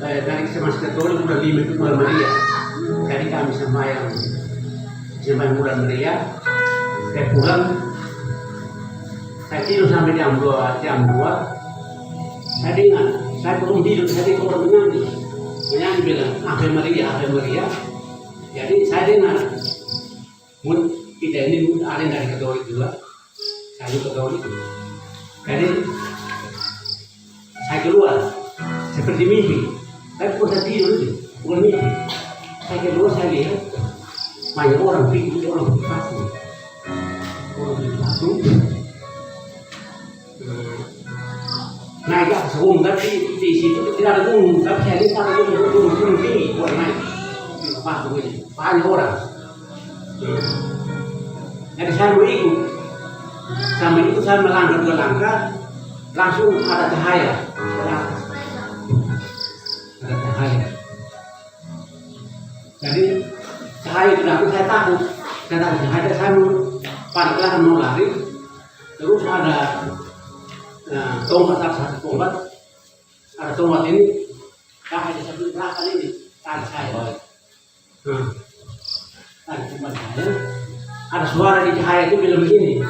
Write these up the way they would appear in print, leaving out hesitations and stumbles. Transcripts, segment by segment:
dari semester Katolik bulan 5 itu bulan Maria. Jadi kami sembahyang bulan Maria. Saya pulang, saya tidur sampai jam 2. Saya dengar, saya belum tidur, saya dengar orang menyanyi bilang Ave Maria, Ave Maria. Jadi saya dengar, kita ini ada dari Katolik juga, saya juga Katolik. Jadi saya keluar seperti mimpi, tapi bukan tidur itu, bukan mimpi. Saya keluar, saya lihat banyak orang pikir, orang pasung. Naik ke atas gunung, tapi di situ tidak ada gunung, tapi saya lihat ada gunung tinggi buat naik di pasung ini, banyak orang. Jadi saya mau ikut, sampai itu saya melangkah 2 langkah, langsung ada cahaya dari atas, ada cahaya. Jadi cahaya itu datang, saya takut, cahaya saya paniklah mau lari, terus ada tongkat, satu tongkat, ada tongkat ini, cahaya di sebelah belakang ini, tarik saya. Tarik tongkat saya, ada suara di cahaya itu bilang begini,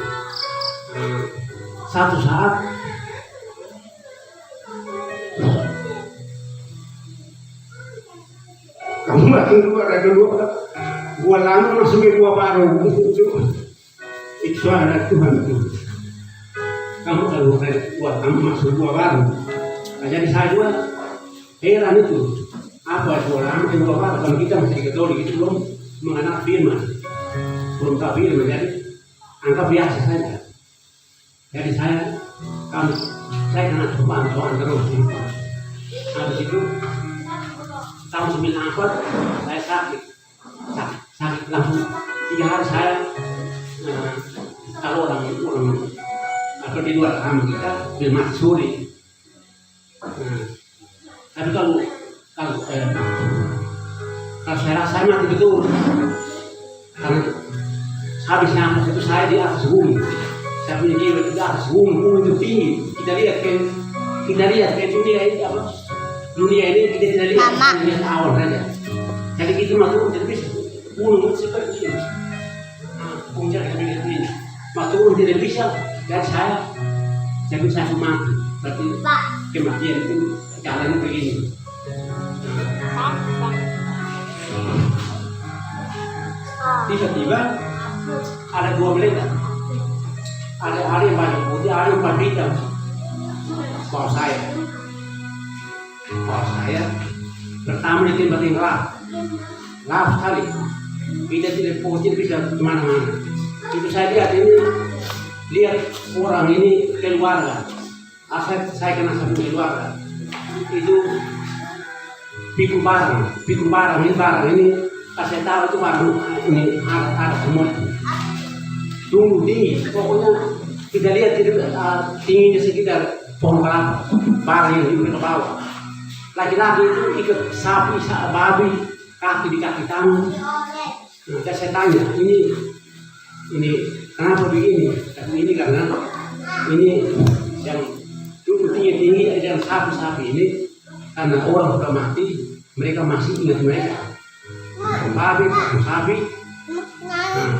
satu saat kamu makin keluar ada gua lama masuk ke gua baru itu suara Tuhan itu. Kamu kalau buat kamu masuk gua baru, nah, jadi saya juga heran itu apa suara lama ke gua baru. Kalau kita masih Katolik itu belum mengenal firman, belum tahu firman, jadi anggap biasa saja. Jadi saya kena bantuan terus. Habis itu tahun 94 saya sakit langsung 3 hari saya kalau orang atau di luar kami kita mati suri. Tapi kalau saya rasa mati betul karena habis nafas itu saya di atas bumi. Saya punya jiwa di atas bumi itu tinggi. Kita lihat ke dunia ini apa? Dunia ini kita tidak lihat dunia awal saja. Jadi kita masuk tidak bisa turun seperti ini. Puncak yang lihat ini, turun tidak bisa. Dan saya bisa mati. Berarti kematian itu jalannya begini. Tiba-tiba ada 2 malaikat. Ada yang paling putih, ada yang paling hitam. Bawa saya pertama ditembak yang gelap sekali, kita tidak fokus bisa kemana-mana. Itu saya lihat orang ini keluarga, saya kena satu keluarga itu pikul barang ini saya tahu itu barang ini ada semua tunggu tinggi, pokoknya kita lihat tingginya sekitar pohon kelapa, barang yang di bawah. Laki-laki itu ikut sapi, babi, kaki di kaki tangan. Nah, saya tanya, ini kenapa begini? Ini karena ini yang duduk tinggi yang sapi ini karena orang sudah mati, mereka masih ingat mereka. Babi, sapi. Nah,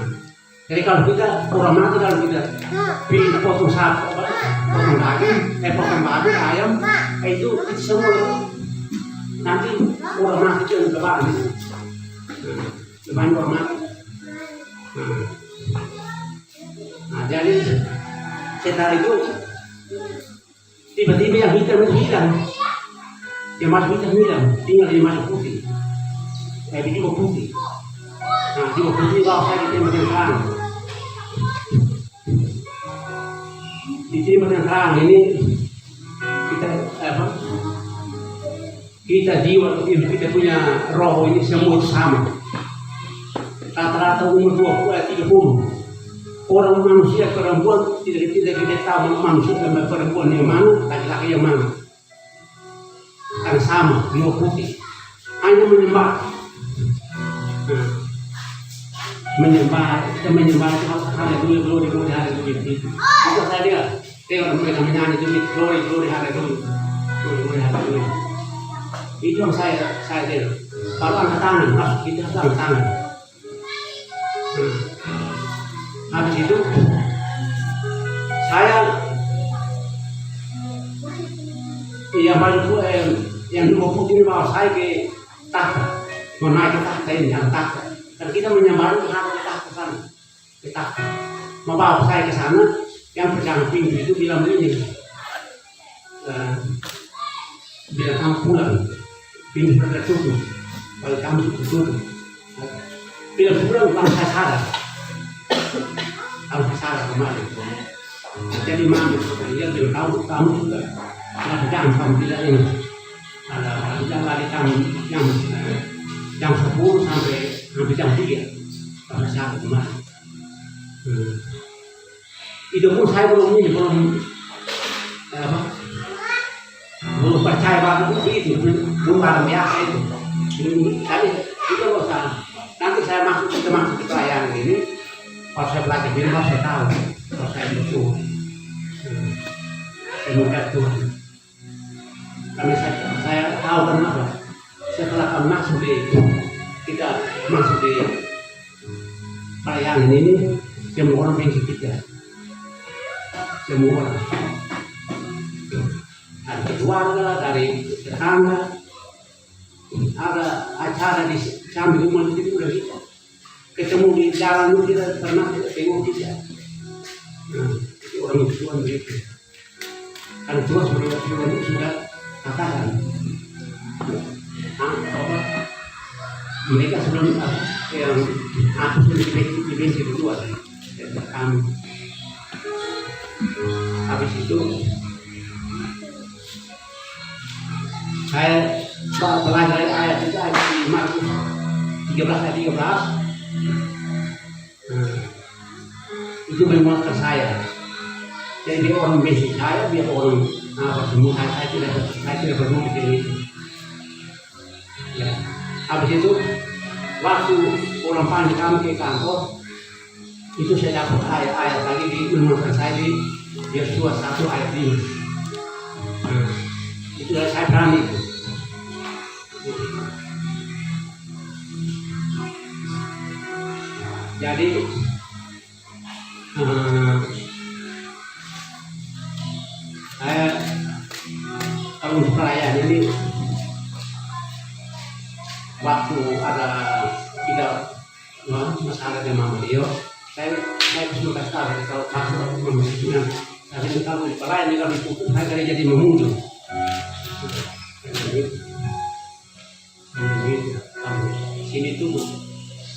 jadi kalau kita orang mati, kalau kita potong sapi, potong daging, potong babi, ayam, itu semua. Nanti orang mati itu yang lebaran itu, lebaran orang mati. Nah, jadi setelah itu tiba-tiba yang hitam itu hilang, yang masuk hitam, tinggal yang masuk putih. Itu juga putih. Nah, juga putih kalau saya ditembak yang terang. Ditembak yang terang ini kita jiwa, kita punya roh ini semua sama. Rata-rata umur 20-30. Orang manusia perempuan tidak kita tahu manusia dan perempuan yang mana, laki-laki yang mana. Karena sama, jiwa putih. Hanya menyembah. Kita menyembah haleluya, glory, haleluya. Itu saya lihat, mereka menyanyi itu glory, haleluya, glory, haleluya. Itu yang saya lihat. Baru angkat tangan, masuk kita angkat tangan. Habis itu saya yang 20 ini bawa saya ke tahta, mau naik ke tahta ini, yang tahta. Dan kita menyambar ke tahta sana, ke tahta. Mau bawa saya ke sana, yang pegang pintu itu bilang ini, bilang kamu pulang, pintu tertutup, kalau kamu tutup. Bila pulang saya sadar, saya sadar kemarin. Jadi mami dia bilang kamu sudah gampang tidak ini. Ada dari jam 10 sampai jam 3 kalau saya kemarin. Itu pun saya belum percaya bahwa itu belum barang biasa itu. Saya itu loh nanti saya masuk ke pelayanan ini, kalau saya belajar ini baru saya tahu, kalau saya butuh semoga Tuhan. Karena saya tahu kenapa setelah kami masuk kita masuk di pelayanan ini, semua orang benci kita, semua orang dari keluarga, dari tetangga, ada acara di samping rumah itu udah kita ketemu di jalan itu kita pernah tengok kita. Itu orang Tuhan begitu. Karena Tuhan sudah katakan, mereka sebelum yang aku sudah dibenci berdua kami. Habis itu saya belajar ayat itu ayat di Markus 13 ayat 13. Itu menguatkan saya. Jadi dia orang benci saya, biar orang semua saya tidak perlu bikin itu. Ya. Habis itu waktu orang panggil kami ke kantor, itu saya dapat ayat-ayat lagi di menguatkan saya di Yosua 1 ayat 5. Itu dari saya berani itu. Jadi saya kalau untuk perayaan ini waktu ada tidak masalah dengan Mario, saya sudah kasih tahu kalau masuk membersihkan. Tapi kalau di perayaan ini kalau ditutup saya kali jadi memundur. Sini tutup,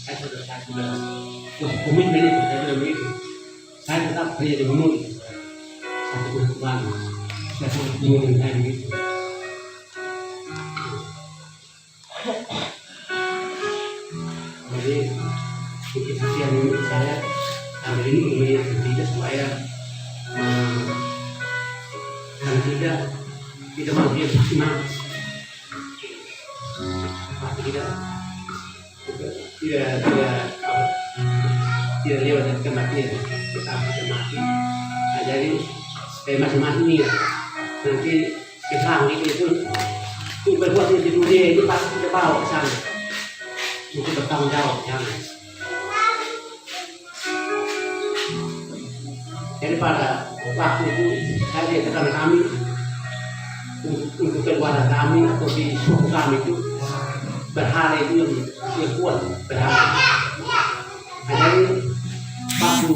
saya sudah komitmen itu, saya sudah begitu. Saya tetap kerja di Bumur, satu kebutuhan, saya sudah ingin saya begitu. Jadi mungkin kasihan ini saya ambil ini untuk tidak supaya dan tidak manusia maksimal, tidak lewat dari kematian, kita akan mati. Nah, jadi masing-masing ini nanti kita itu berbuat di dunia itu pasti kita bawa ke sana untuk bertanggung jawab jangan. Jadi pada waktu itu saya lihat kami untuk keluarga kami atau di suku kami itu berhala itu yang kuat berhala. Nah, jadi waktu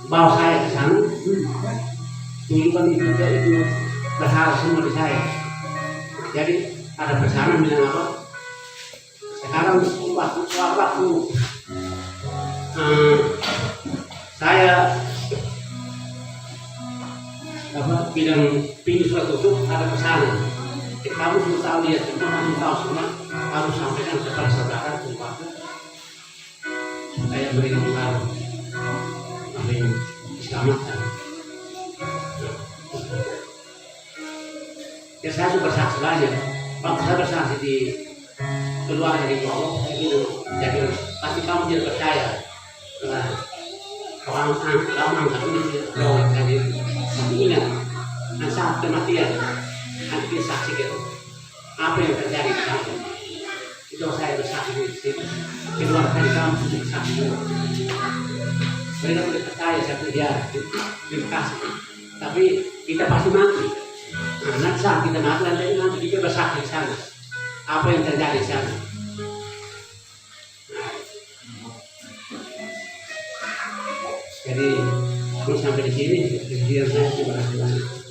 bawa saya ke sana, tunjukkan itu berhala semua di saya. Jadi ada pesanan bilang apa? Sekarang waktu saya bilang pintu sudah tutup, ada pesanan. Kamu sudah tahu dia, kamu tahu semua, harus sampaikan kepada saudara keluarga. Saya berikan tahu, kami diselamatkan. Ya saya sudah bersaksi banyak. Waktu saya bersaksi di keluarga di Allah, saya bilang, pasti kamu tidak percaya. Nah, orang angkat ini doa tadi. Tapi ingat, saat kematian, nanti dia saksi gitu. apa yang terjadi di kampung. Itu saya bersaksi di situ. Keluarkan kamu sudah bersaksi. Mereka tidak percaya saya kerja. Terima kasih. Tapi kita pasti mati. Nah, nanti saat kita mati, nanti kita bersaksi di sana. Apa yang terjadi di sana. Jadi, sampai di sini, kejadian saya terima kasih banyak.